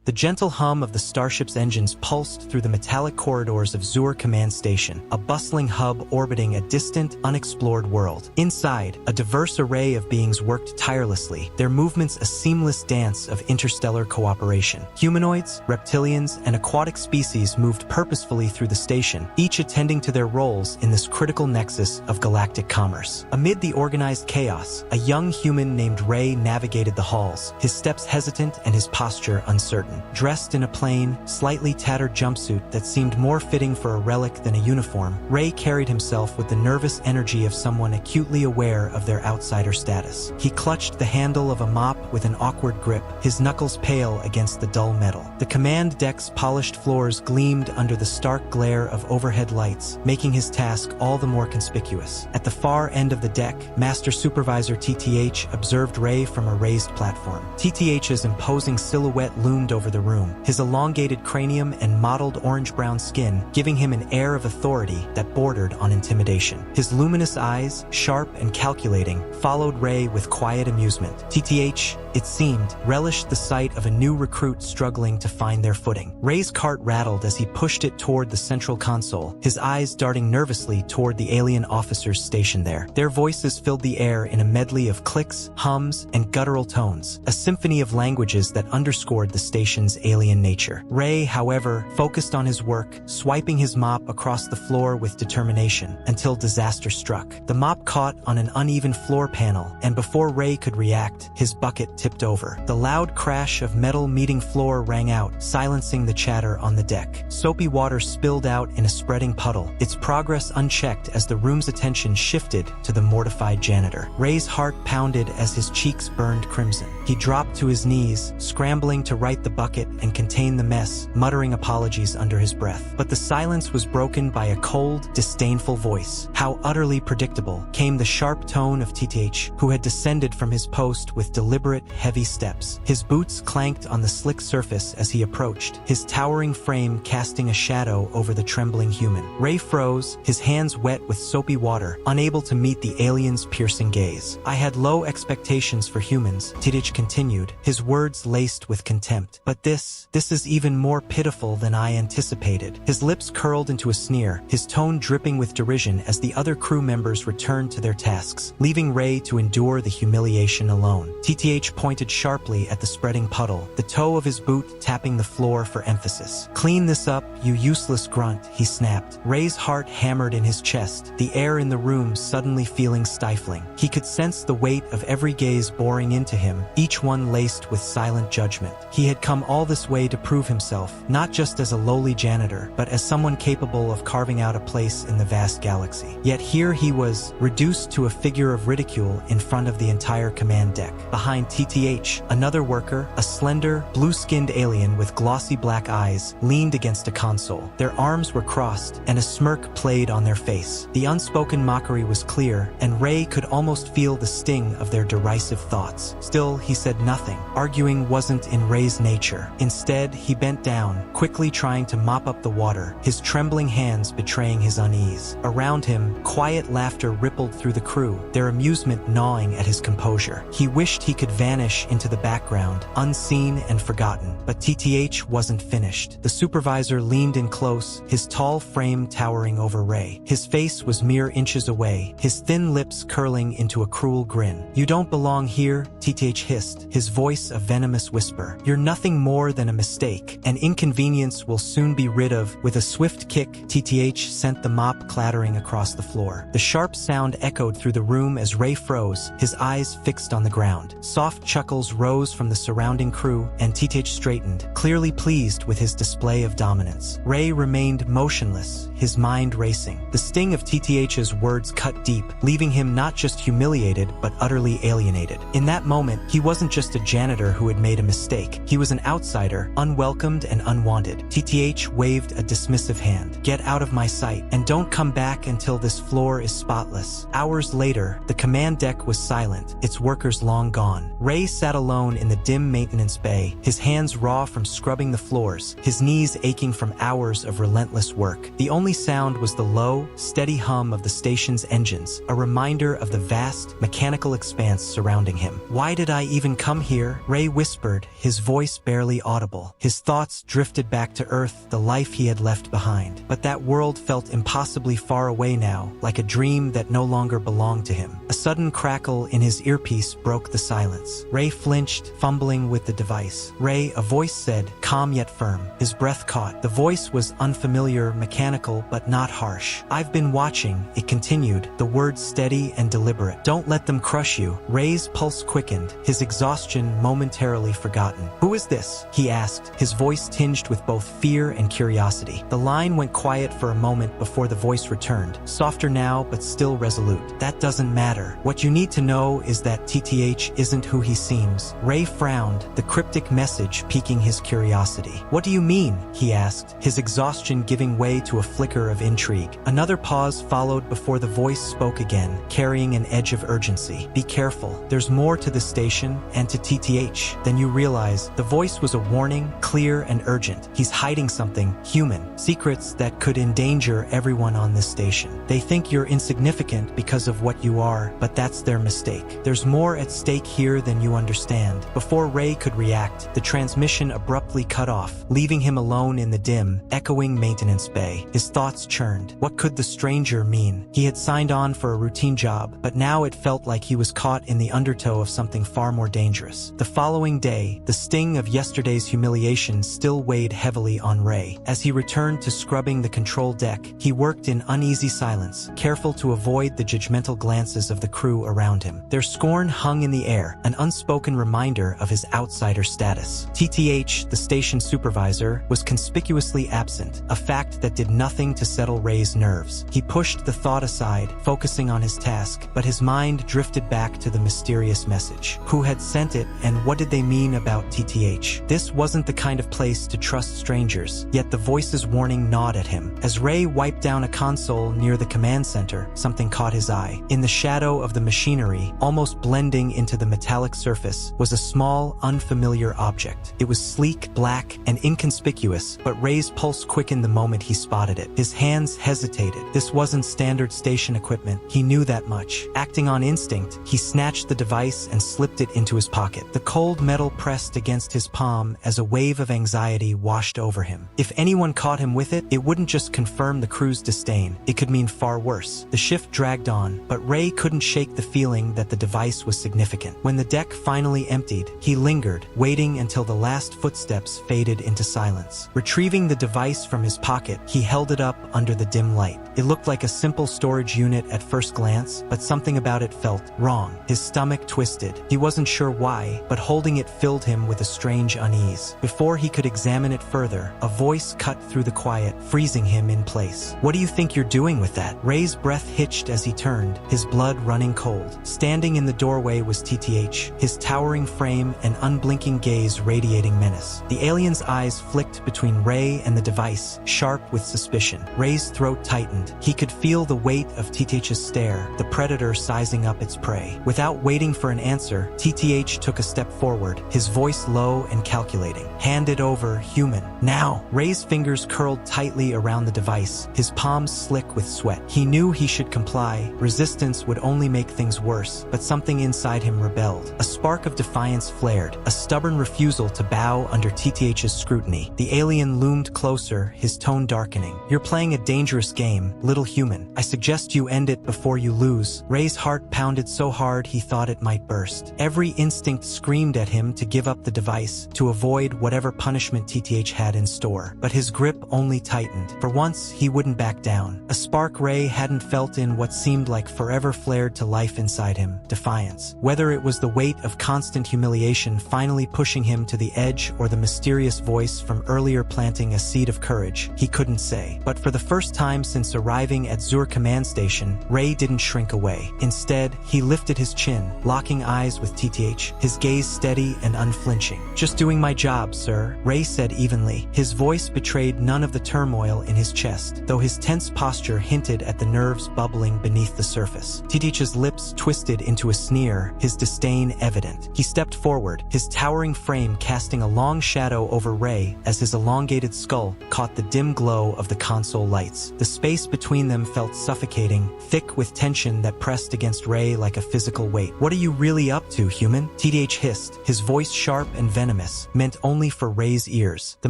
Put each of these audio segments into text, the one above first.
The gentle hum of the starship's engines pulsed through the metallic corridors of Zur Command Station, a bustling hub orbiting a distant, unexplored world. Inside, a diverse array of beings worked tirelessly, their movements a seamless dance of interstellar cooperation. Humanoids, reptilians, and aquatic species moved purposefully through the station, each attending to their roles in this critical nexus of galactic commerce. Amid the organized chaos, a young human named Ray navigated the halls, his steps hesitant and his posture uncertain. Dressed in a plain, slightly tattered jumpsuit that seemed more fitting for a relic than a uniform, Ray carried himself with the nervous energy of someone acutely aware of their outsider status. He clutched the handle of a mop with an awkward grip, his knuckles pale against the dull metal. The command deck's polished floors gleamed under the stark glare of overhead lights, making his task all the more conspicuous. At the far end of the deck, Master Supervisor TTH observed Ray from a raised platform. TTH's imposing silhouette loomed over the room, his elongated cranium and mottled orange-brown skin giving him an air of authority that bordered on intimidation. His luminous eyes, sharp and calculating, followed Ray with quiet amusement. TTH, it seemed, relished the sight of a new recruit struggling to find their footing. Ray's cart rattled as he pushed it toward the central console, his eyes darting nervously toward the alien officers stationed there. Their voices filled the air in a medley of clicks, hums, and guttural tones, a symphony of languages that underscored the station's alien nature. Ray, however, focused on his work, swiping his mop across the floor with determination, until disaster struck. The mop caught on an uneven floor panel, and before Ray could react, his bucket tipped over. The loud crash of metal meeting floor rang out, silencing the chatter on the deck. Soapy water spilled out in a spreading puddle, its progress unchecked as the room's attention shifted to the mortified janitor. Ray's heart pounded as his cheeks burned crimson. He dropped to his knees, scrambling to right the bucket and contain the mess, muttering apologies under his breath. But the silence was broken by a cold, disdainful voice. How utterly predictable came the sharp tone of TTH, who had descended from his post with deliberate, heavy steps. His boots clanked on the slick surface as he approached, his towering frame casting a shadow over the trembling human. Ray froze, his hands wet with soapy water, unable to meet the alien's piercing gaze. I had low expectations for humans, TTH continued, his words laced with contempt. But this is even more pitiful than I anticipated. His lips curled into a sneer, his tone dripping with derision as the other crew members returned to their tasks, leaving Ray to endure the humiliation alone. TTH pointed sharply at the spreading puddle, the toe of his boot tapping the floor for emphasis. Clean this up, you useless grunt, he snapped. Ray's heart hammered in his chest, the air in the room suddenly feeling stifling. He could sense the weight of every gaze boring into him, each one laced with silent judgment. He had come all this way to prove himself, not just as a lowly janitor, but as someone capable of carving out a place in the vast galaxy. Yet here he was, reduced to a figure of ridicule in front of the entire command deck. Behind TTH, another worker, a slender, blue-skinned alien with glossy black eyes, leaned against a console. Their arms were crossed, and a smirk played on their face. The unspoken mockery was clear, and Ray could almost feel the sting of their derisive thoughts. Still, he said nothing. Arguing wasn't in Ray's nature. Instead, he bent down, quickly trying to mop up the water, his trembling hands betraying his unease. Around him, quiet laughter rippled through the crew, their amusement gnawing at his composure. He wished he could vanish into the background, unseen and forgotten. But TTH wasn't finished. The supervisor leaned in close, his tall frame towering over Ray. His face was mere inches away, his thin lips curling into a cruel grin. "You don't belong here," TTH hissed, his voice a venomous whisper. "You're nothing more than a mistake. An inconvenience we'll soon be rid of." With a swift kick, TTH sent the mop clattering across the floor. The sharp sound echoed through the room as Ray froze, his eyes fixed on the ground. Soft chuckles rose from the surrounding crew, and TTH straightened, clearly pleased with his display of dominance. Ray remained motionless, his mind racing. The sting of TTH's words cut deep, leaving him not just humiliated, but utterly alienated. In that moment, he wasn't just a janitor who had made a mistake. He was an outsider, unwelcomed and unwanted. TTH waved a dismissive hand. "Get out of my sight, and don't come back until this floor is spotless." Hours later, the command deck was silent, its workers long gone. Ray sat alone in the dim maintenance bay, his hands raw from scrubbing the floors, his knees aching from hours of relentless work. The only sound was the low, steady hum of the station's engines, a reminder of the vast, mechanical expanse surrounding him. "Why did I even come here?" Ray whispered, his voice barely barely audible. His thoughts drifted back to Earth, the life he had left behind. But that world felt impossibly far away now, like a dream that no longer belonged to him. A sudden crackle in his earpiece broke the silence. Ray flinched, fumbling with the device. "Ray," a voice said, calm yet firm. His breath caught. The voice was unfamiliar, mechanical, but not harsh. "I've been watching," it continued, the words steady and deliberate. "Don't let them crush you." Ray's pulse quickened, his exhaustion momentarily forgotten. "Who is this?" he asked, his voice tinged with both fear and curiosity. The line went quiet for a moment before the voice returned, softer now but still resolute. "That doesn't matter. What you need to know is that TTH isn't who he seems." Ray frowned, the cryptic message piquing his curiosity. "What do you mean?" he asked, his exhaustion giving way to a flicker of intrigue. Another pause followed before the voice spoke again, carrying an edge of urgency. "Be careful. There's more to the station and to TTH than you realize." The voice was a warning, clear and urgent. "He's hiding something human, secrets that could endanger everyone on this station. They think you're insignificant because of what you are, but that's their mistake. There's more at stake here than you understand." Before Ray could react, the transmission abruptly cut off, leaving him alone in the dim, echoing maintenance bay. His thoughts churned. What could the stranger mean? He had signed on for a routine job, but now it felt like he was caught in the undertow of something far more dangerous. The following day, the sting of yesterday's humiliation still weighed heavily on Ray. As he returned to scrubbing the control deck, he worked in uneasy silence, careful to avoid the judgmental glances of the crew around him. Their scorn hung in the air, an unspoken reminder of his outsider status. TTH, the station supervisor, was conspicuously absent, a fact that did nothing to settle Ray's nerves. He pushed the thought aside, focusing on his task, but his mind drifted back to the mysterious message. Who had sent it, and what did they mean about TTH? This wasn't the kind of place to trust strangers, yet the voice's warning gnawed at him. As Ray wiped down a console near the command center, something caught his eye. In the shadow of the machinery, almost blending into the metallic surface, was a small, unfamiliar object. It was sleek, black, and inconspicuous, but Ray's pulse quickened the moment he spotted it. His hands hesitated. This wasn't standard station equipment. He knew that much. Acting on instinct, he snatched the device and slipped it into his pocket. The cold metal pressed against his palm as a wave of anxiety washed over him. If anyone caught him with it, it wouldn't just confirm the crew's disdain. It could mean far worse. The shift dragged on, but Ray couldn't shake the feeling that the device was significant. When the deck finally emptied, he lingered, waiting until the last footsteps faded into silence. Retrieving the device from his pocket, he held it up under the dim light. It looked like a simple storage unit at first glance, but something about it felt wrong. His stomach twisted. He wasn't sure why, but holding it filled him with a strange unease. Before he could examine it further, a voice cut through the quiet, freezing him in place. "What do you think you're doing with that?" Ray's breath hitched as he turned, his blood running cold. Standing in the doorway was TTH, his towering frame and unblinking gaze radiating menace. The alien's eyes flicked between Ray and the device, sharp with suspicion. Ray's throat tightened. He could feel the weight of TTH's stare, the predator sizing up its prey. Without waiting for an answer, TTH took a step forward, his voice low and calculating. "Hand it over, human. Now!" Ray's fingers curled tightly around the device, his palms slick with sweat. He knew he should comply. Resistance would only make things worse, but something inside him rebelled. A spark of defiance flared, a stubborn refusal to bow under TTH's scrutiny. The alien loomed closer, his tone darkening. "You're playing a dangerous game, little human. I suggest you end it before you lose." Ray's heart pounded so hard he thought it might burst. Every instinct screamed at him to give up the device, to avoid whatever punishment TTH had in store. But his grip only tightened. For once, he wouldn't back down. A spark Ray hadn't felt in what seemed like forever flared to life inside him, defiance. Whether it was the weight of constant humiliation finally pushing him to the edge or the mysterious voice from earlier planting a seed of courage, he couldn't say. But for the first time since arriving at Zur Command Station, Ray didn't shrink away. Instead, he lifted his chin, locking eyes with TTH, his gaze steady and unflinching. "Just doing my job, sir," Ray said evenly. His voice betrayed none of the turmoil in his chest, though his tense posture hinted at the nerves bubbling beneath the surface. TTH's lips twisted into a sneer, his disdain evident. He stepped forward, his towering frame casting a long shadow over Ray as his elongated skull caught the dim glow of the console lights. The space between them felt suffocating, thick with tension that pressed against Ray like a physical weight. "What are you really up to, human?" TTH hissed, his voice sharp and venomous. ominous, meant only for Ray's ears. The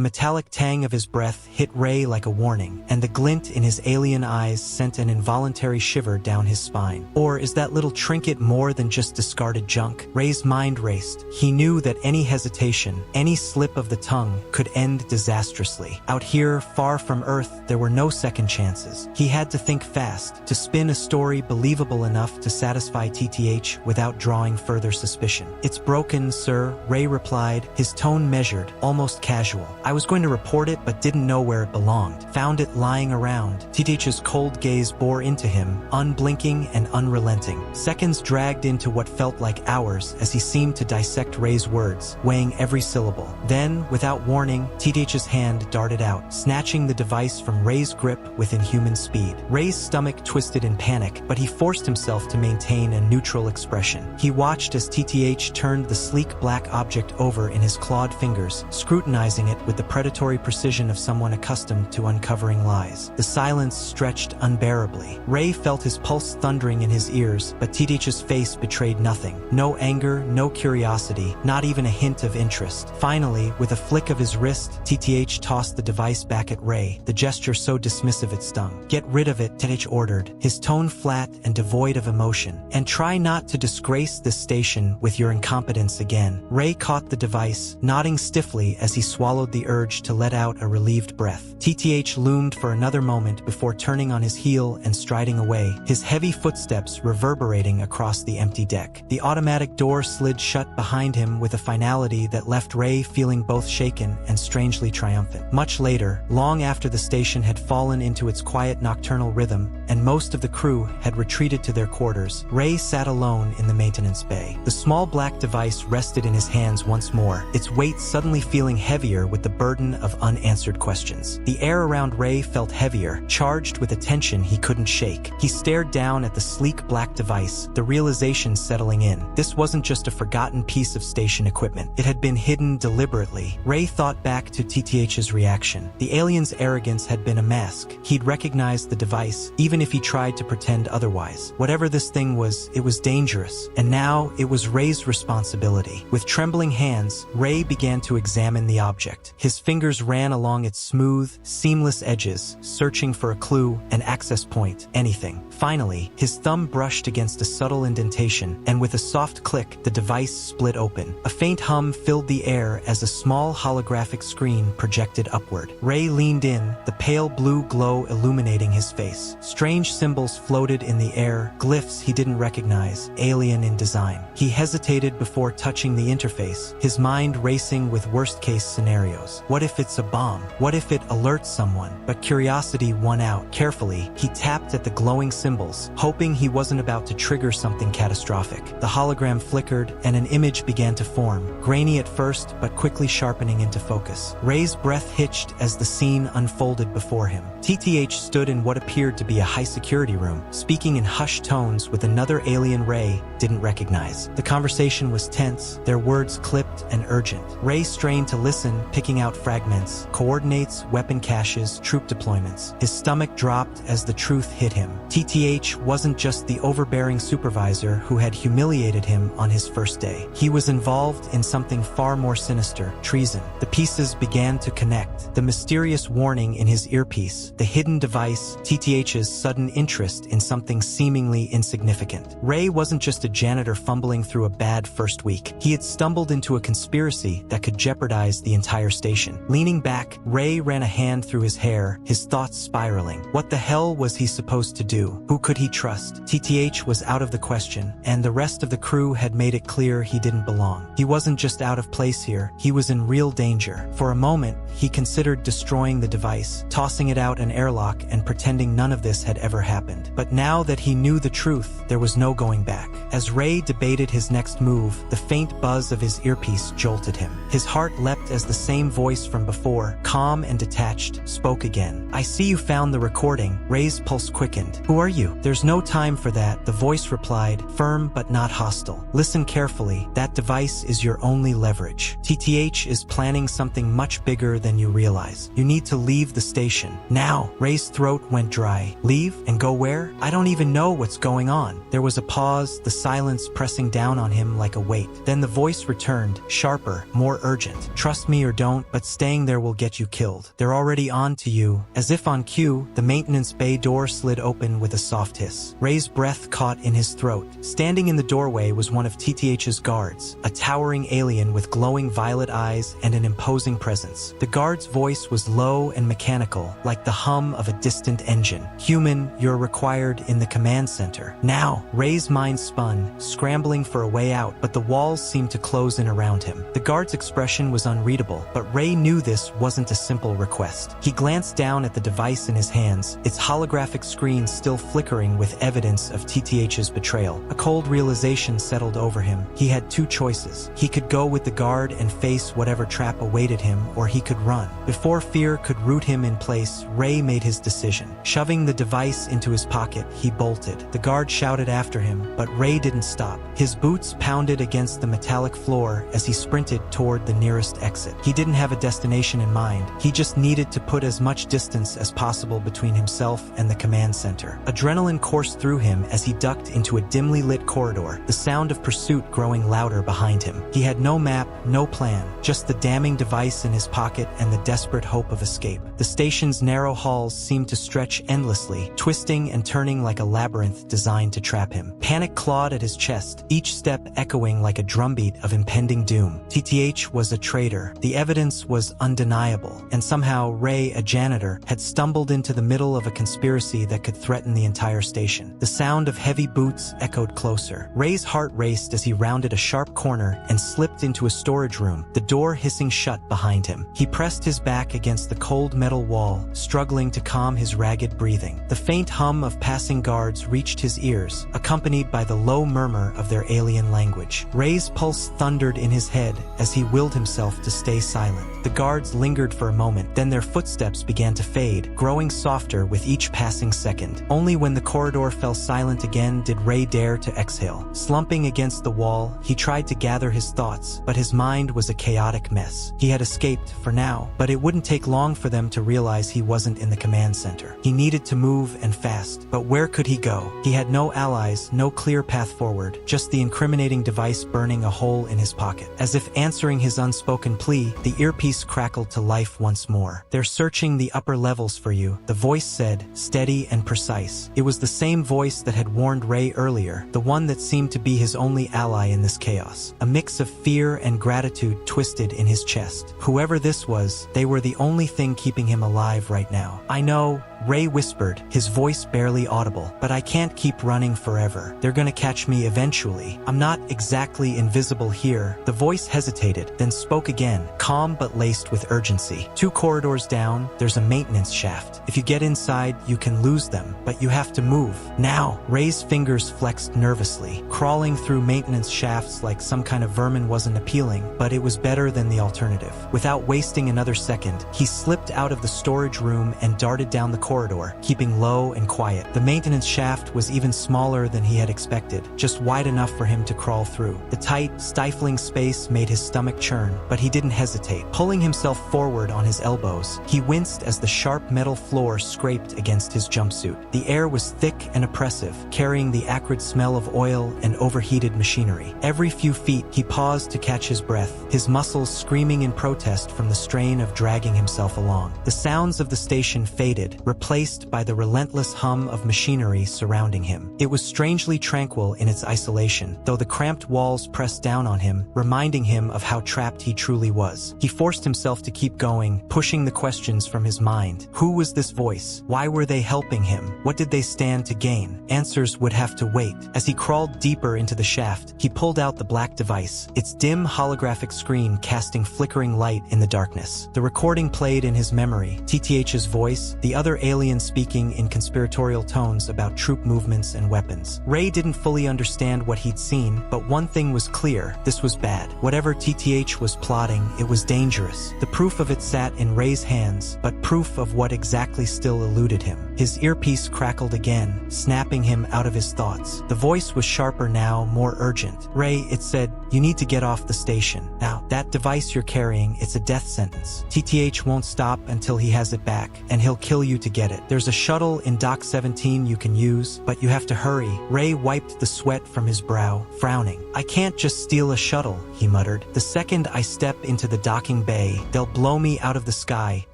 metallic tang of his breath hit Ray like a warning, and the glint in his alien eyes sent an involuntary shiver down his spine. Or is that little trinket more than just discarded junk? Ray's mind raced. He knew that any hesitation, any slip of the tongue, could end disastrously. Out here, far from Earth, there were no second chances. He had to think fast, to spin a story believable enough to satisfy TTH without drawing further suspicion. "It's broken, sir," Ray replied, his tone measured, almost casual. "I was going to report it but didn't know where it belonged. Found it lying around." TTH's cold gaze bore into him, unblinking and unrelenting. Seconds dragged into what felt like hours as he seemed to dissect Ray's words, weighing every syllable. Then, without warning, TTH's hand darted out, snatching the device from Ray's grip with inhuman speed. Ray's stomach twisted in panic, but he forced himself to maintain a neutral expression. He watched as TTH turned the sleek black object over in his clawed fingers, scrutinizing it with the predatory precision of someone accustomed to uncovering lies. The silence stretched unbearably. Ray felt his pulse thundering in his ears, but TTH's face betrayed nothing. No anger, no curiosity, not even a hint of interest. Finally, with a flick of his wrist, TTH tossed the device back at Ray, the gesture so dismissive it stung. "Get rid of it," TTH ordered, his tone flat and devoid of emotion. "And try not to disgrace this station with your incompetence again." Ray caught the device, nodding stiffly as he swallowed the urge to let out a relieved breath. TTH loomed for another moment before turning on his heel and striding away, his heavy footsteps reverberating across the empty deck. The automatic door slid shut behind him with a finality that left Ray feeling both shaken and strangely triumphant. Much later, long after the station had fallen into its quiet nocturnal rhythm and most of the crew had retreated to their quarters, Ray sat alone in the maintenance bay. The small black device rested in his hands once more, its weight suddenly feeling heavier with the burden of unanswered questions. The air around Ray felt heavier, charged with a tension he couldn't shake. He stared down at the sleek black device, the realization settling in. This wasn't just a forgotten piece of station equipment. It had been hidden deliberately. Ray thought back to TTH's reaction. The alien's arrogance had been a mask. He'd recognized the device, even if he tried to pretend otherwise. Whatever this thing was, it was dangerous, and now it was Ray's responsibility. With trembling hands, Ray began to examine the object. His fingers ran along its smooth, seamless edges, searching for a clue, an access point, anything. Finally, his thumb brushed against a subtle indentation, and with a soft click, the device split open. A faint hum filled the air as a small holographic screen projected upward. Ray leaned in, the pale blue glow illuminating his face. Strange symbols floated in the air, glyphs he didn't recognize, alien in design. He hesitated before touching the interface, his mind racing with worst-case scenarios. What if it's a bomb? What if it alerts someone? But curiosity won out. Carefully, he tapped at the glowing symbols, hoping he wasn't about to trigger something catastrophic. The hologram flickered, and an image began to form, grainy at first, but quickly sharpening into focus. Ray's breath hitched as the scene unfolded before him. TTH stood in what appeared to be a high-security room, speaking in hushed tones with another alien Ray didn't recognize. The conversation was tense, their words clipped and urgent. Ray strained to listen, picking out fragments, coordinates, weapon caches, troop deployments. His stomach dropped as the truth hit him. TTH wasn't just the overbearing supervisor who had humiliated him on his first day. He was involved in something far more sinister, treason. The pieces began to connect. The mysterious warning in his earpiece, the hidden device, TTH's sudden interest in something seemingly insignificant. Ray wasn't just a janitor fumbling through a bad first week. He had stumbled into a conspiracy that could jeopardize the entire station. Leaning back, Ray ran a hand through his hair, his thoughts spiraling. What the hell was he supposed to do? Who could he trust? TTH was out of the question, and the rest of the crew had made it clear he didn't belong. He wasn't just out of place here, he was in real danger. For a moment, he considered destroying the device, tossing it out an airlock and pretending none of this had ever happened. But now that he knew the truth, there was no going back. As Ray debated his next move, the faint buzz of his earpiece jolted him. His heart leapt as the same voice from before, calm and detached, spoke again. "I see you found the recording." Ray's pulse quickened. "Who are you?" "There's no time for that," the voice replied, firm but not hostile. "Listen carefully. That device is your only leverage. TTH is planning something much bigger than you realize. You need to leave the station. Now." Ray's throat went dry. "Leave? And go where? I don't even know what's going on." There was a pause, the silence pressing down on him like a weight. Then the voice returned, sharp sharper, more urgent. Trust me or don't, but staying there will get you killed. They're already on to you. As if on cue, the maintenance bay door slid open with a soft hiss. Ray's breath caught in his throat. Standing in the doorway was one of TTH's guards, a towering alien with glowing violet eyes and an imposing presence. The guard's voice was low and mechanical, like the hum of a distant engine. "Human, you're required in the command center. Now!" Ray's mind spun, scrambling for a way out, but the walls seemed to close in around him. The guard's expression was unreadable, but Ray knew this wasn't a simple request. He glanced down at the device in his hands, its holographic screen still flickering with evidence of TTH's betrayal. A cold realization settled over him. He had two choices. He could go with the guard and face whatever trap awaited him, or he could run. Before fear could root him in place, Ray made his decision. Shoving the device into his pocket, he bolted. The guard shouted after him, but Ray didn't stop. His boots pounded against the metallic floor as he sprinted toward the nearest exit. He didn't have a destination in mind. He just needed to put as much distance as possible between himself and the command center. Adrenaline coursed through him as he ducked into a dimly lit corridor, the sound of pursuit growing louder behind him. He had no map, no plan, just the damning device in his pocket and the desperate hope of escape. The station's narrow halls seemed to stretch endlessly, twisting and turning like a labyrinth designed to trap him. Panic clawed at his chest, each step echoing like a drumbeat of impending doom. TTH was a traitor. The evidence was undeniable, and somehow Ray, a janitor, had stumbled into the middle of a conspiracy that could threaten the entire station. The sound of heavy boots echoed closer. Ray's heart raced as he rounded a sharp corner and slipped into a storage room, the door hissing shut behind him. He pressed his back against the cold metal wall, struggling to calm his ragged breathing. The faint hum of passing guards reached his ears, accompanied by the low murmur of their alien language. Ray's pulse thundered in his head as he willed himself to stay silent. The guards lingered for a moment, then their footsteps began to fade, growing softer with each passing second. Only when the corridor fell silent again did Ray dare to exhale. Slumping against the wall, he tried to gather his thoughts, but his mind was a chaotic mess. He had escaped for now, but it wouldn't take long for them to realize he wasn't in the command center. He needed to move and fast, but where could he go? He had no allies, no clear path forward, just the incriminating device burning a hole in his pocket. As if answering his unspoken plea, the earpiece crackled to life once more. "They're searching the upper levels for you," the voice said, steady and precise. It was the same voice that had warned Ray earlier, the one that seemed to be his only ally in this chaos. A mix of fear and gratitude twisted in his chest. Whoever this was, they were the only thing keeping him alive right now. "I know," Ray whispered, his voice barely audible, "but I can't keep running forever. They're gonna catch me eventually. I'm not exactly invisible here." The voice hesitated, then spoke again, calm but laced with urgency. "2 corridors down, there's a maintenance shaft. If you get inside, you can lose them, but you have to move. Now!" Ray's fingers flexed nervously. Crawling through maintenance shafts like some kind of vermin wasn't appealing, but it was better than the alternative. Without wasting another second, he slipped out of the storage room and darted down the corridor, keeping low and quiet. The maintenance shaft was even smaller than he had expected, just wide enough for him to crawl through. The tight, stifling space made his stomach churn, but he didn't hesitate. Pulling himself forward on his elbows, he winced as the sharp metal floor scraped against his jumpsuit. The air was thick and oppressive, carrying the acrid smell of oil and overheated machinery. Every few feet, he paused to catch his breath, his muscles screaming in protest from the strain of dragging himself along. The sounds of the station faded, replaced by the relentless hum of machinery surrounding him. It was strangely tranquil in its isolation, though the cramped walls pressed down on him, reminding him of how trapped he truly was. He forced himself to keep going, pushing the questions from his mind. Who was this voice? Why were they helping him? What did they stand to gain? Answers would have to wait. As he crawled deeper into the shaft, he pulled out the black device, its dim holographic screen casting flickering light in the darkness. The recording played in his memory, TTH's voice, the other alien speaking in conspiratorial tones about troop movements and weapons. Ray didn't fully understand what he'd seen, but one thing was clear: this was bad. Whatever TTH was plotting, it was dangerous. The proof of it sat in Ray's hands, but proof of what exactly still eluded him. His earpiece crackled again, snapping him out of his thoughts. The voice was sharper now, more urgent. "Ray," it said, "you need to get off the station. Now, that device you're carrying, it's a death sentence. TTH won't stop until he has it back, and he'll kill you to get get it. There's a shuttle in Dock 17 you can use, but you have to hurry. Ray wiped the sweat from his brow, frowning. I can't just steal a shuttle, he muttered. The second I step into the docking bay, they'll blow me out of the sky.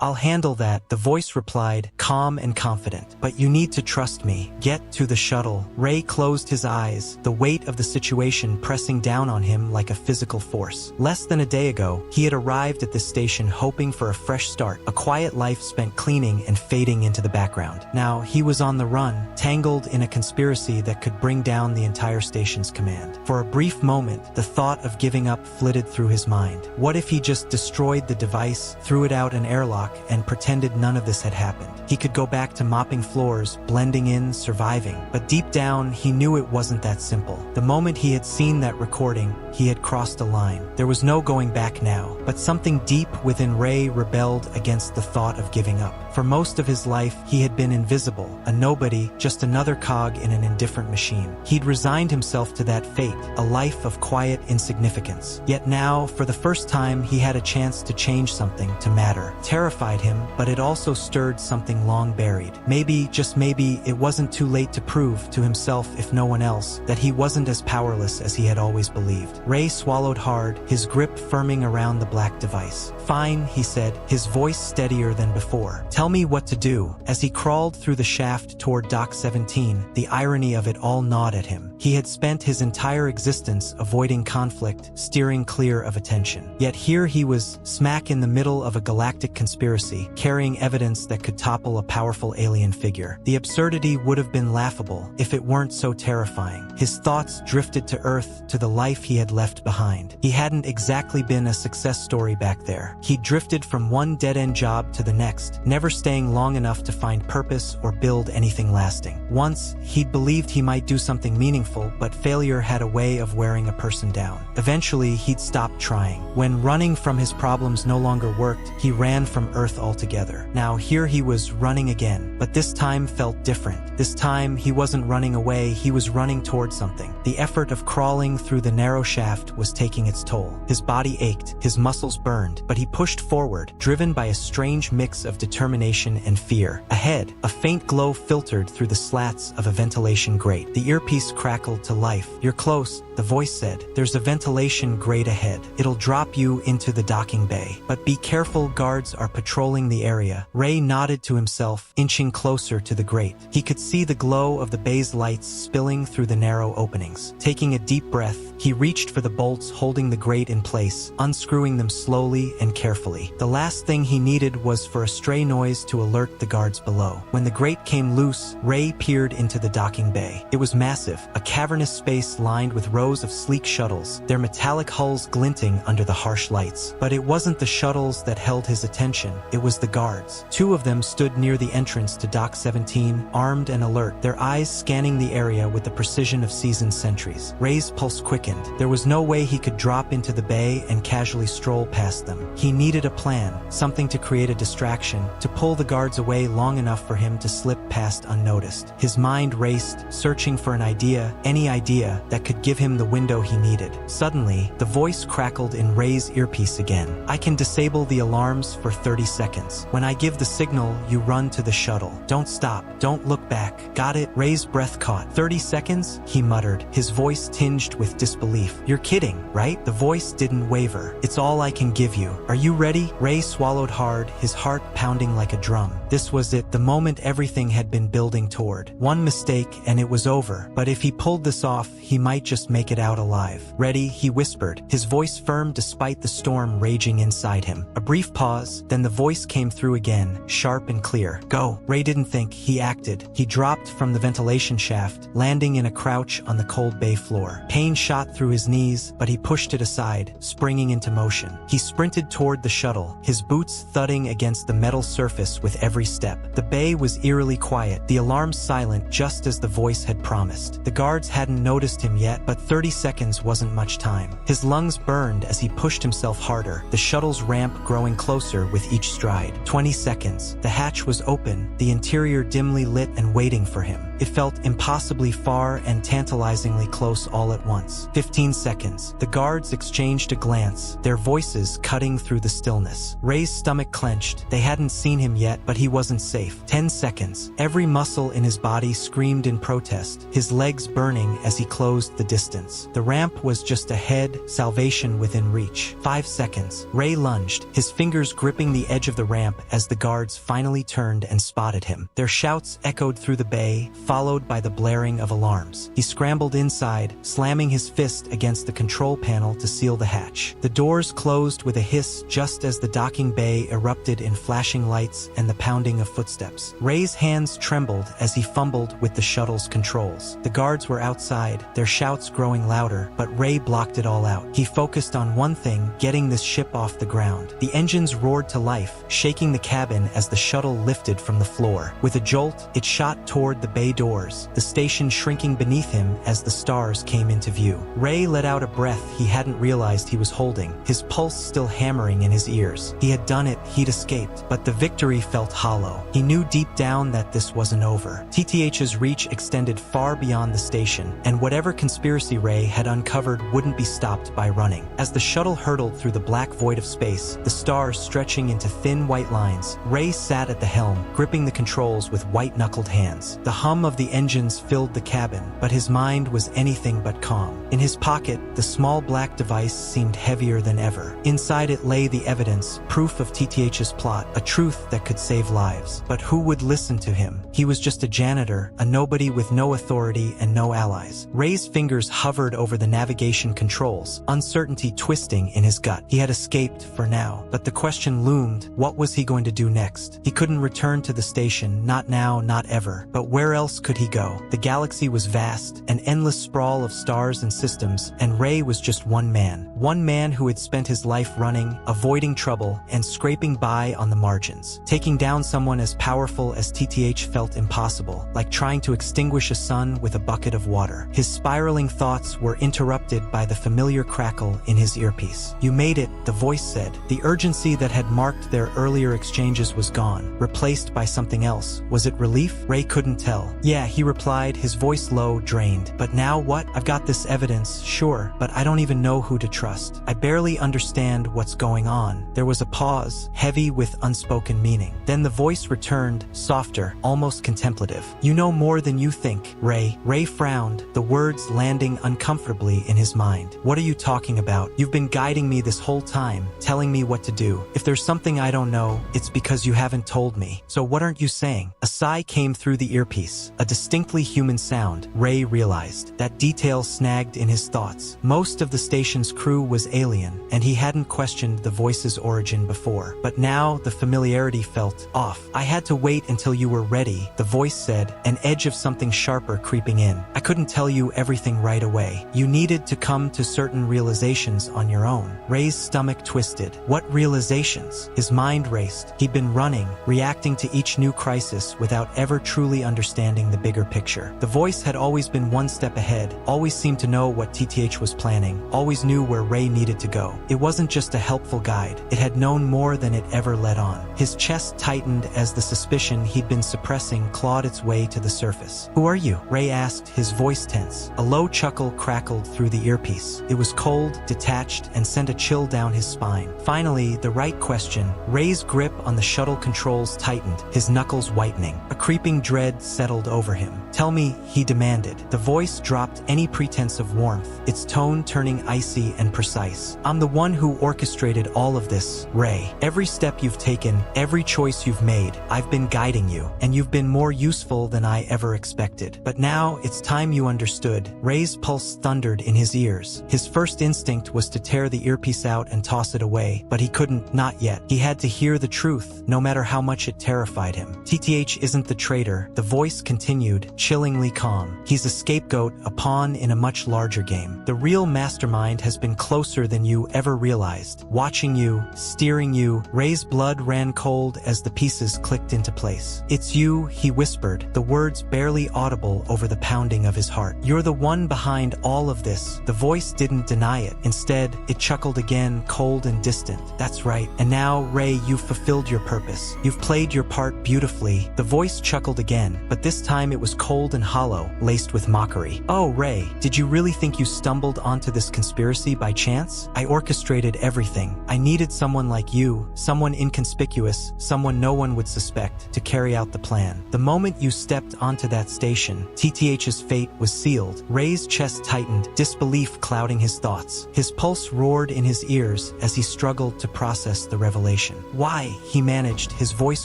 I'll handle that, the voice replied, calm and confident. But you need to trust me. Get to the shuttle. Ray closed his eyes, the weight of the situation pressing down on him like a physical force. Less than a day ago, he had arrived at this station hoping for a fresh start, a quiet life spent cleaning and fading into the background. Now, he was on the run, tangled in a conspiracy that could bring down the entire station's command. For a brief moment, the thought of giving up flitted through his mind. What if he just destroyed the device, threw it out an airlock, and pretended none of this had happened? He could go back to mopping floors, blending in, surviving. But deep down, he knew it wasn't that simple. The moment he had seen that recording, he had crossed a line. There was no going back now. But something deep within Ray rebelled against the thought of giving up. For most of his life, he had been invisible, a nobody, just another cog in an indifferent machine. He'd resigned himself to that fate, a life of quiet insignificance. Yet now, for the first time, he had a chance to change something, to matter. Terrified him, but it also stirred something long buried. Maybe, just maybe, it wasn't too late to prove to himself, if no one else, that he wasn't as powerless as he had always believed. Ray swallowed hard, his grip firming around the black device. Fine, he said, his voice steadier than before. Tell me what to do. As he crawled through the shaft toward Dock 17, the irony of it all gnawed at him. He had spent his entire existence avoiding conflict, steering clear of attention. Yet here he was, smack in the middle of a galactic conspiracy, carrying evidence that could topple a powerful alien figure. The absurdity would have been laughable if it weren't so terrifying. His thoughts drifted to Earth, to the life he had left behind. He hadn't exactly been a success story back there. He drifted from one dead-end job to the next, never staying long enough to find purpose or build anything lasting. Once, he'd believed he might do something meaningful, but failure had a way of wearing a person down. Eventually, he'd stopped trying. When running from his problems no longer worked, he ran from Earth altogether. Now here he was running again, but this time felt different. This time, he wasn't running away, he was running toward something. The effort of crawling through the narrow shaft was taking its toll. His body ached, his muscles burned, but he pushed forward, driven by a strange mix of determination and fear. Ahead, a faint glow filtered through the slats of a ventilation grate. The earpiece crackled to life. You're close, the voice said. There's a ventilation grate ahead. It'll drop you into the docking bay. But be careful, guards are patrolling the area. Ray nodded to himself, inching closer to the grate. He could see the glow of the bay's lights spilling through the narrow openings. Taking a deep breath, he reached for the bolts holding the grate in place, unscrewing them slowly and carefully. The last thing he needed was for a stray noise to alert the guards below. When the grate came loose, Ray peered into the docking bay. It was massive, a cavernous space lined with rows of sleek shuttles, their metallic hulls glinting under the harsh lights. But it wasn't the shuttles that held his attention, it was the guards. Two of them stood near the entrance to Dock 17, armed and alert, their eyes scanning the area with the precision of seasoned sentries. Ray's pulse quickened. There was no way he could drop into the bay and casually stroll past them. He needed a plan, something to create a distraction, to pull the guards away long enough for him to slip past unnoticed. His mind raced, searching for an idea, any idea, that could give him the window he needed. Suddenly, the voice crackled in Ray's earpiece again. I can disable the alarms for 30 seconds. When I give the signal, you run to the shuttle. Don't stop. Don't look back. Got it? Ray's breath caught. 30 seconds? He muttered, his voice tinged with disbelief. You're kidding, right? The voice didn't waver. It's all I can give you. Are you ready? Ray swallowed hard, his heart pounding like a drum. This was it, the moment everything had been building toward. One mistake, and it was over. But if he pulled this off, he might just make it out alive. Ready? He whispered, his voice firm despite the storm raging inside him. A brief pause, then the voice came through again, sharp and clear. Go. Ray didn't think, he acted. He dropped from the ventilation shaft, landing in a crouch on the cold bay floor. Pain shot through his knees, but he pushed it aside, springing into motion. He sprinted toward the shuttle, his boots thudding against the metal surface with every step. The bay was eerily quiet, the alarms silent just as the voice had promised. The guards hadn't noticed him yet, but 30 seconds wasn't much time. His lungs burned as he pushed himself harder, the shuttle's ramp growing closer with each stride. 20 seconds. The hatch was open, the interior dimly lit and waiting for him. It felt impossibly far and tantalizingly close all at once. 15 seconds. The guards exchanged a glance, their voices cutting through the stillness. Ray's stomach clenched. They hadn't seen him yet, but he wasn't safe. 10 seconds. Every muscle in his body screamed in protest, his legs burning as he closed the distance. The ramp was just ahead, salvation within reach. 5 seconds. Ray lunged, his fingers gripping the edge of the ramp as the guards finally turned and spotted him. Their shouts echoed through the bay, followed by the blaring of alarms. He scrambled inside, slamming his fist against the control panel to seal the hatch. The doors closed with a hiss just as the docking bay erupted in flashing lights and the pounding of footsteps. Ray's hands trembled as he fumbled with the shuttle's controls. The guards were outside, their shouts growing louder, but Ray blocked it all out. He focused on one thing, getting this ship off the ground. The engines roared to life, shaking the cabin as the shuttle lifted from the floor. With a jolt, it shot toward the bay doors, the station shrinking beneath him as the stars came into view. Ray let out a breath he hadn't realized he was holding, his pulse still hammering in his ears. He had done it, he'd escaped, but the victory felt hollow. He knew deep down that this wasn't over. TTH's reach extended far beyond the station, and whatever conspiracy Ray had uncovered wouldn't be stopped by running. As the shuttle hurtled through the black void of space, the stars stretching into thin white lines, Ray sat at the helm, gripping the controls with white-knuckled hands. The hum of the engines filled the cabin, but his mind was anything but calm. In his pocket, the small black device seemed heavier than ever. Inside it lay the evidence, proof of TTH's plot, a truth that could save lives. But who would listen to him? He was just a janitor, a nobody with no authority and no allies. Ray's fingers hovered over the navigation controls, uncertainty twisting in his gut. He had escaped for now, but the question loomed, what was he going to do next? He couldn't return to the station, not now, not ever. But where else could he go? The galaxy was vast, an endless sprawl of stars and systems, and Ray was just one man who had spent his life running, avoiding trouble, and scraping by on the margins. Taking down someone as powerful as TTH felt impossible, like trying to extinguish a sun with a bucket of water. His spiraling thoughts were interrupted by the familiar crackle in his earpiece. "You made it," the voice said. The urgency that had marked their earlier exchanges was gone, replaced by something else. Was it relief? Ray couldn't tell. "Yeah," he replied, his voice low, drained. "But now what? I've got this evidence, sure, but I don't even know who to trust. I barely understand what's going on." There was a pause, heavy with unspoken meaning. Then the voice returned, softer, almost contemplative. "You know more than you think, Ray." Ray frowned, the words landing uncomfortably in his mind. "What are you talking about? You've been guiding me this whole time, telling me what to do. If there's something I don't know, it's because you haven't told me. So what aren't you saying?" A sigh came through the earpiece, a distinctly human sound. Ray realized that detail snagged in his thoughts. Most of the station's crew was alien, and he hadn't questioned the voice's origin before. But now the familiarity felt off. "I had to wait until you were ready," the voice said, an edge of something sharper creeping in. "I couldn't tell you everything right away. You needed to come to certain realizations on your own." Ray's stomach twisted. What realizations? His mind raced. He'd been running, reacting to each new crisis without ever truly understanding the bigger picture. The voice had always been one step ahead, always seemed to know what TTH was planning, always knew where Ray needed to go. It wasn't just a helpful guide. It had known more than it ever let on. His chest tightened as the suspicion he'd been suppressing clawed its way to the surface. "Who are you?" Ray asked, his voice tense. A low chuckle crackled through the earpiece. It was cold, detached, and sent a chill down his spine. Finally, the right question. Ray's grip on the shuttle controls tightened, his knuckles whitening. A creeping dread settled over him. "Tell me," he demanded. The voice dropped any pretense of warmth, its tone turning icy and precise. "I'm the one who orchestrated all of this, Ray. Every step you've taken, every choice you've made, I've been guiding you, and you've been more useful than I ever expected. But now, it's time you understood." Ray's pulse thundered in his ears. His first instinct was to tear the earpiece out and toss it away, but he couldn't, not yet. He had to hear the truth, no matter how much it terrified him. "TTH isn't the traitor," the voice continued, chillingly calm. "He's a scapegoat, a pawn in a much larger game. The real mastermind has been closer than you ever realized, watching you, steering you." Ray's blood ran cold as the pieces clicked into place. "It's you," he whispered, the words barely audible over the pounding of his heart. "You're the one behind all of this." The voice didn't deny it. Instead, it chuckled again, cold and distant. "That's right. And now, Ray, you've fulfilled your purpose. You've played your part beautifully." The voice chuckled again, but this time it was cold and hollow, laced with mockery. "Oh, Ray, did you really think you stumbled onto this conspiracy by chance? I orchestrated everything. I needed someone like you, someone inconspicuous, someone no one would suspect, to carry out the plan. The moment you stepped onto that station, TTH's fate was sealed." Ray's chest tightened, disbelief clouding his thoughts. His pulse roared in his ears as he struggled to process the revelation. "Why?" he managed, his voice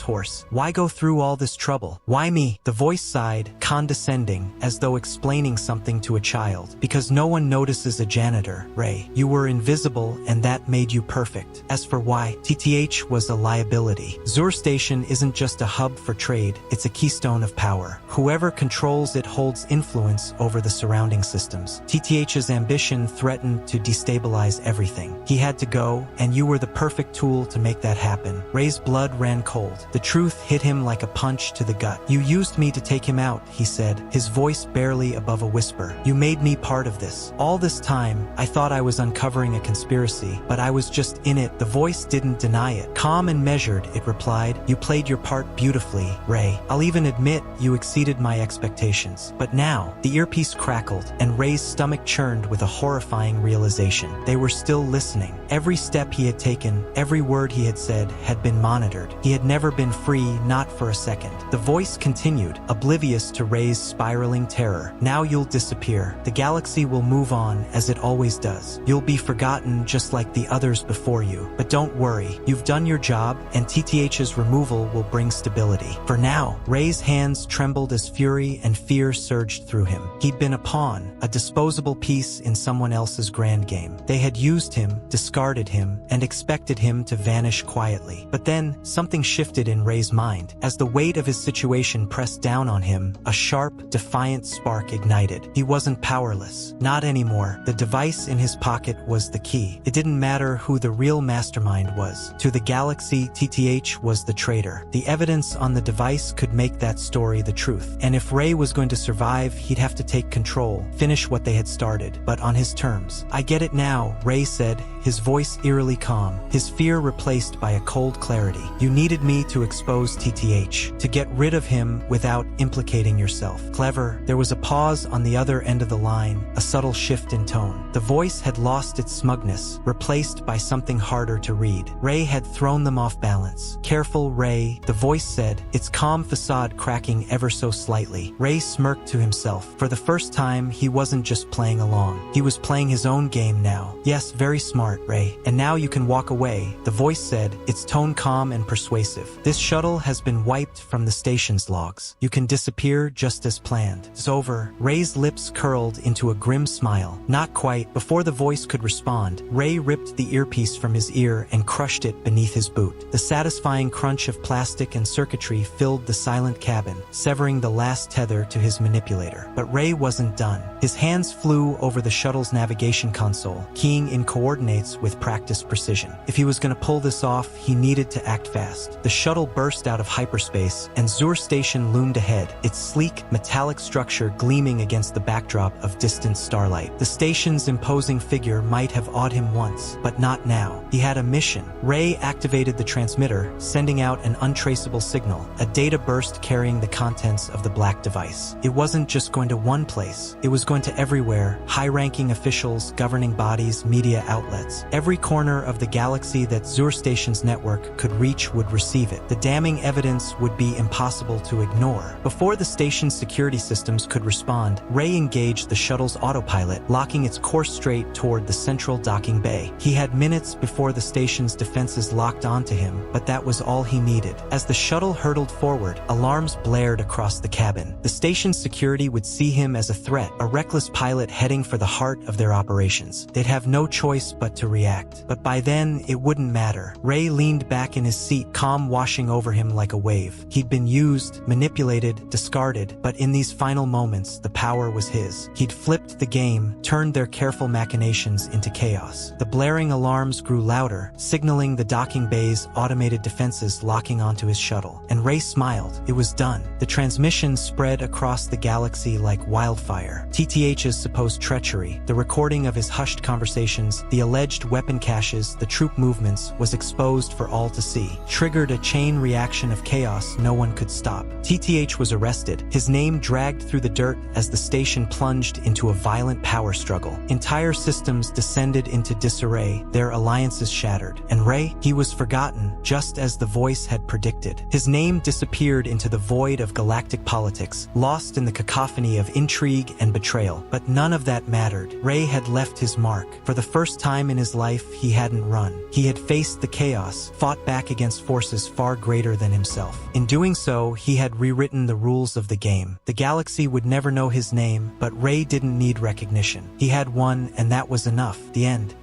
hoarse. "Why go through all this trouble? Why me?" The voice sighed, condescending, as though explaining something to a child. "Because no one notices a janitor, Ray. You were invisible, and that made you perfect. As for why, TTH was a liability. Zur Station isn't just a hub for trade, it's a keystone of power. Whoever controls it holds influence over the surrounding systems. TTH's ambition threatened to destabilize everything. He had to go, and you were the perfect tool to make that happen." Ray's blood ran cold. The truth hit him like a punch to the gut. "You used me to take him out," he said, his voice barely above a whisper. "You made me part of this. All this time, I thought I was uncovering a conspiracy, but I was just in it." The voice didn't deny it. Calm and measured, it replied. "You played your part beautifully, Ray. I'll even admit you exceeded my expectations. But now," the earpiece crackled, and Ray's stomach churned with a horrifying realization. They were still listening. Every step he had taken, every word he had said, had been monitored. He had never been free, not for a second. The voice continued, oblivious to Ray's spiraling terror. "Now you'll disappear. The galaxy will move on, as it always does. You'll be forgotten just like the others before you. But don't worry, you've done your job, and TTH's removal will bring stability. For now." Ray's hands trembled as fury and fear surged through him. He'd been a pawn, a disposable piece in someone else's grand game. They had used him, discarded him, and expected him to vanish quietly. But then, something shifted in Ray's mind. As the weight of his situation pressed down on him, a sharp, defiant spark ignited. He wasn't powerless. Not anymore. The device in his pocket was the key. It didn't matter who the real mastermind was. To the galaxy, TTH was the traitor. The evidence on the device could make that story the truth. And if Ray was going to survive, he'd have to take control, finish what they had started, but on his terms. "I get it now," Ray said, his voice eerily calm, his fear replaced by a cold clarity. "You needed me to expose TTH, to get rid of him without implicating yourself. Clever." There was a pause on the other end of the line, a subtle shift in tone. The voice had lost its smugness, replaced by something harder to read. Ray had thrown them off balance. "Careful, Ray," the voice said, its calm facade cracking ever so slightly. Ray smirked to himself. For the first time, he wasn't just playing along. He was playing his own game now. "Yes, very smart, Ray. And now you can walk away," the voice said, its tone calm and persuasive. "This shuttle has been wiped from the station's logs. You can disappear just as planned. It's over." Ray's lips curled into a grim smile. "Not quite." Before the voice could respond, Ray ripped the earpiece from his ear and crushed it beneath his boot. The satisfying crunch of plastic and circuitry filled the silent cabin, severing the last tether to his manipulator. But Ray wasn't done. His hands flew over the shuttle's navigation console, keying in coordinates with practiced precision. If he was going to pull this off, he needed to act fast. The shuttle burst out of hyperspace, and Zur Station loomed ahead, its sleek, metallic structure gleaming against the backdrop of distant starlight. The station's imposing figure might have awed him once, but not now. He had a mission. Ray activated the transmitter, sending out an untraceable signal, a data burst carrying the contents of the black device. It wasn't just going to one place. It was going to everywhere: high-ranking officials, governing bodies, media outlets. Every corner of the galaxy that Zur Station's network could reach would receive it. The damning evidence would be impossible to ignore. Before the station's security systems could respond, Ray engaged the shuttle's autopilot, locking its course straight toward the central docking bay. He had minutes before the station's defenses locked onto him, but that was all he needed. As the shuttle hurtled forward, alarms blared across the cabin. The station's security would see him as a threat, a reckless pilot heading for the heart of their operations. They'd have no choice but to react. But by then, it wouldn't matter. Ray leaned back in his seat, calm washing over him like a wave. He'd been used, manipulated, discarded, but in these final moments, the power was his. He'd flipped the game, turned their careful machinations into chaos. The blaring alarms grew louder, signaling the docking bay's automated defenses locking onto his shuttle. And Ray smiled. It was done. The transmission spread across the galaxy like wildfire. TTH's supposed treachery, the recording of his hushed conversations, the alleged weapon caches, the troop movements, was exposed for all to see. Triggered a chain reaction of chaos no one could stop. TTH was arrested, his name dragged through the dirt as the station plunged into a violent power struggle. Entire systems descended into disarray, their alliances shattered. And Ray, he was forgotten, just as the voice had predicted. His name disappeared into the void of galactic politics, lost in the cacophony of intrigue and betrayal. But none of that mattered. Ray had left his mark. For the first time in his life, he hadn't run. He had faced the chaos, fought back against forces far greater than himself. In doing so, he had rewritten the rules of the game. The galaxy would never know his name, but Ray didn't need recognition. He had won, and that was enough. The end.